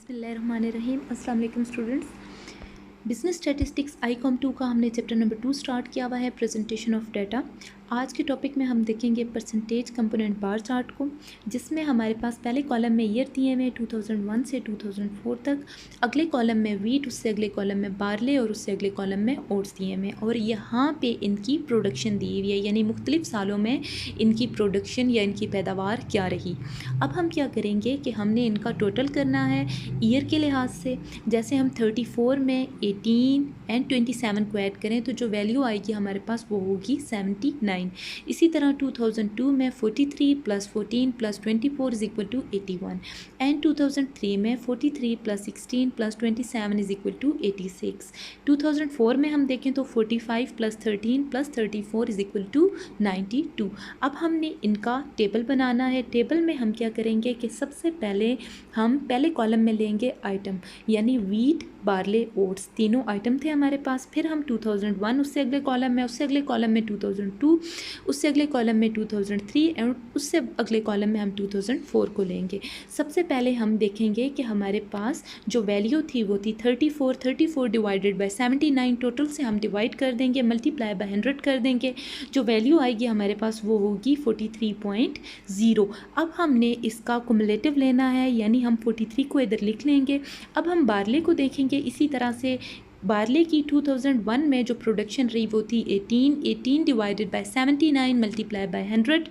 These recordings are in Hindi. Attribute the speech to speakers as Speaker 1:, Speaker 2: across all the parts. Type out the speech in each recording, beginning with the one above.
Speaker 1: बिस्मिल्लाहिर्रहमानिर्रहीम। अस्सलाम वालेकुम स्टूडेंट्स। बिजनेस स्टैटिस्टिक्स आईकॉम 2 का हमने चैप्टर नंबर 2 स्टार्ट किया हुआ है, प्रेजेंटेशन ऑफ डाटा। आज के टॉपिक में हम देखेंगे परसेंटेज कंपोनेंट बार चार्ट को, जिसमें हमारे पास पहले कॉलम में ईयर दिए हुए 2001 से 2004 तक, अगले कॉलम में वीट, उससे अगले कॉलम में बारले और उससे अगले कॉलम में ओट्स दिए हुए और यहाँ पे इनकी प्रोडक्शन दी हुई है, यानी मुख्तलिफ सालों में इनकी प्रोडक्शन या इनकी पैदावार क्या रही। अब हम क्या करेंगे कि हमने इनका टोटल करना है ईयर के लिहाज से। जैसे हम 34 में 18 एंड 27 को ऐड करें तो जो वैल्यू आएगी हमारे पास वो होगी 79। इसी तरह 2002 में 43 + 14 + 24 = 81 एंड 2003 में 43 + 16 + 27 = 86। 2004 में हम देखें तो 45 + 13 + 34 = 92। अब हमने इनका टेबल बनाना है। टेबल में हम क्या करेंगे कि सबसे पहले हम पहले कॉलम में लेंगे आइटम, यानी वीट, बारले, ओट्स, तीनों आइटम थे हमारे पास। फिर हम 2001, उससे अगले कॉलम में, उससे अगले कॉलम में 2002, उससे अगले कॉलम में 2003 और उससे अगले कॉलम में हम 2004 को लेंगे। सबसे पहले हम देखेंगे कि हमारे पास जो वैल्यू थी वो थी 34 डिवाइडेड बाय 79। टोटल से हम डिवाइड कर देंगे, मल्टीप्लाई बाय 100 कर देंगे। जो वैल्यू आएगी हमारे पास वो होगी 43.0। अब हमने इसका कुमुलेटिव लेना है, यानी हम 43 को इधर लिख लेंगे। अब हम बारले को देखेंगे इसी तरह से। बारले की 2001 में जो प्रोडक्शन रही वो थी 18 डिवाइडेड बाय 79 मल्टीप्लाई बाय 100।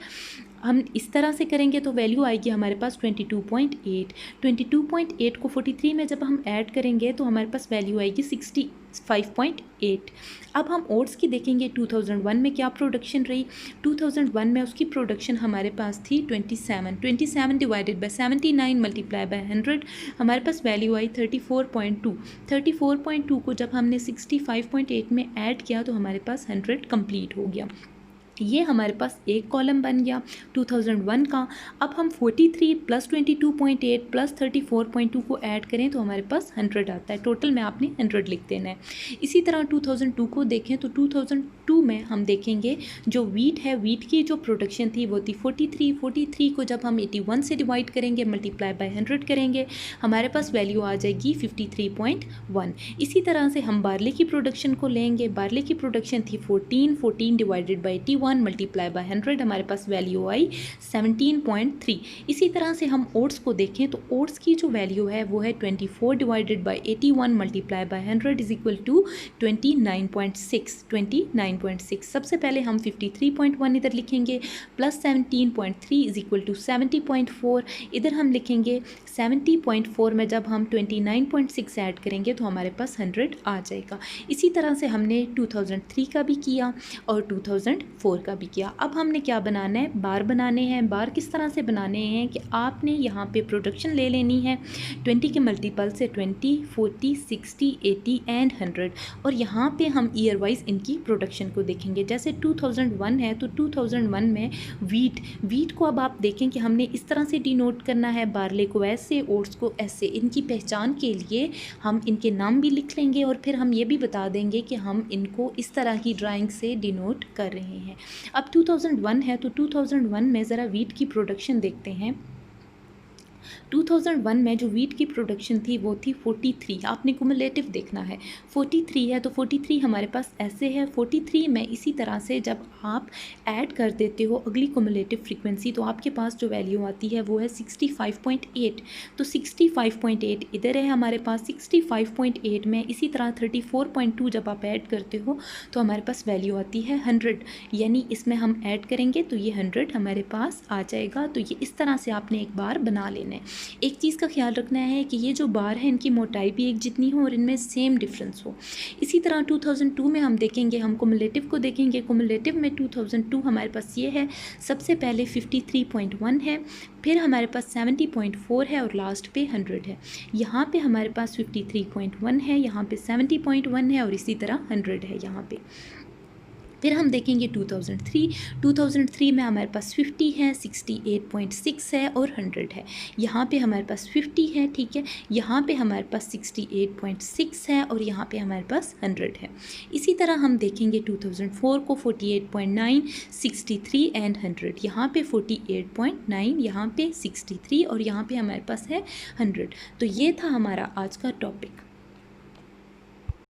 Speaker 1: हम इस तरह से करेंगे तो वैल्यू आएगी हमारे पास 22.8। 22.8 को 43 में जब हम ऐड करेंगे तो हमारे पास वैल्यू आएगी 65.8। अब हम ओट्स की देखेंगे 2001 में क्या प्रोडक्शन रही। 2001 में उसकी प्रोडक्शन हमारे पास थी 27 डिवाइडेड बाय 79 मल्टीप्लाई बाय 100। हमारे पास वैल्यू आई 34.2। 34.2 को जब हमने 65.8 में ऐड किया तो हमारे पास 100 कंप्लीट हो गया। ये हमारे पास एक कॉलम बन गया 2001 का। अब हम 43 + 22.8 + 34.2 को ऐड करें तो हमारे पास 100 आता है। टोटल में आपने 100 लिख देना है। इसी तरह 2002 को देखें तो 2002 में हम देखेंगे जो वीट है, वीट की जो प्रोडक्शन थी वो थी 43 को जब हम 81 से डिवाइड करेंगे, मल्टीप्लाई बाय 100 करेंगे, हमारे पास वैल्यू आ जाएगी 53.1। इसी तरह से हम बारले की प्रोडक्शन को लेंगे। बारले की प्रोडक्शन थी 14 डिवाइडेड बाई 81 मल्टीप्लाई बाय 100, हमारे पास वैल्यू आई 17.3। इसी तरह से हम ओट्स को देखें तो ओट्स की जो वैल्यू है वो है 24 डिवाइडेड बाय 81 मल्टीप्लाई बाय 100 = 29.6। सबसे पहले हम 53.1 इधर लिखेंगे, प्लस 17.3 = 70.4 इधर हम लिखेंगे। 70.4 में जब हम 29.6 ऐड करेंगे तो हमारे पास 100 आ जाएगा। इसी तरह से हमने 2003 का भी किया और 2004 का भी किया। अब हमने क्या बनाना है, बार बनाने हैं। बार किस तरह से बनाने हैं कि आपने यहाँ पे प्रोडक्शन ले लेनी है 20 के मल्टीपल से 20, 40, 60, 80 एंड 100 और यहाँ पे हम ईयर वाइज इनकी प्रोडक्शन को देखेंगे। जैसे 2001 है तो 2001 में वीट को अब आप देखें कि हमने इस तरह से डिनोट करना है, बारले को ऐसे, ओट्स को ऐसे। इनकी पहचान के लिए हम इनके नाम भी लिख लेंगे और फिर हम ये भी बता देंगे कि हम इनको इस तरह की ड्राइंग से डिनोट कर रहे हैं। अब 2001 है तो 2001 में ज़रा वीट की प्रोडक्शन देखते हैं। 2001 में जो वीट की प्रोडक्शन थी वो थी 43। आपने कुमुलेटिव देखना है, 43 है तो 43 हमारे पास ऐसे है। 43 में इसी तरह से जब आप ऐड कर देते हो अगली कुमुलेटिव फ्रीक्वेंसी तो आपके पास जो वैल्यू आती है वो है 65.8। तो 65.8 इधर है हमारे पास। 65.8 में इसी तरह 34.2 जब आप ऐड करते हो तो हमारे पास वैल्यू आती है 100, यानी इसमें हम ऐड करेंगे तो ये 100 हमारे पास आ जाएगा। तो ये इस तरह से आपने एक बार बना लेना है। एक चीज़ का ख्याल रखना है कि ये जो बार है इनकी मोटाई भी एक जितनी हो और इनमें सेम डिफरेंस हो। इसी तरह 2002 में हम देखेंगे, हम कुमुलेटिव को देखेंगे। कुमुलेटिव में 2002 हमारे पास ये है, सबसे पहले 53.1 है, फिर हमारे पास 70.4 है और लास्ट पे 100 है। यहाँ पे हमारे पास 53.1 है, यहाँ पे 70.1 है और इसी तरह 100 है यहाँ पे। फिर हम देखेंगे 2003 में हमारे पास 50 है, 68.6 है और 100 है। यहाँ पे हमारे पास 50 है, ठीक है, यहाँ पे हमारे पास 68.6 है और यहाँ पे हमारे पास 100 है। इसी तरह हम देखेंगे 2004 को 48.9, 63 एंड 100। यहाँ पे 48.9, यहाँ पे 63 और यहाँ पे हमारे पास है 100। तो ये था हमारा आज का टॉपिक।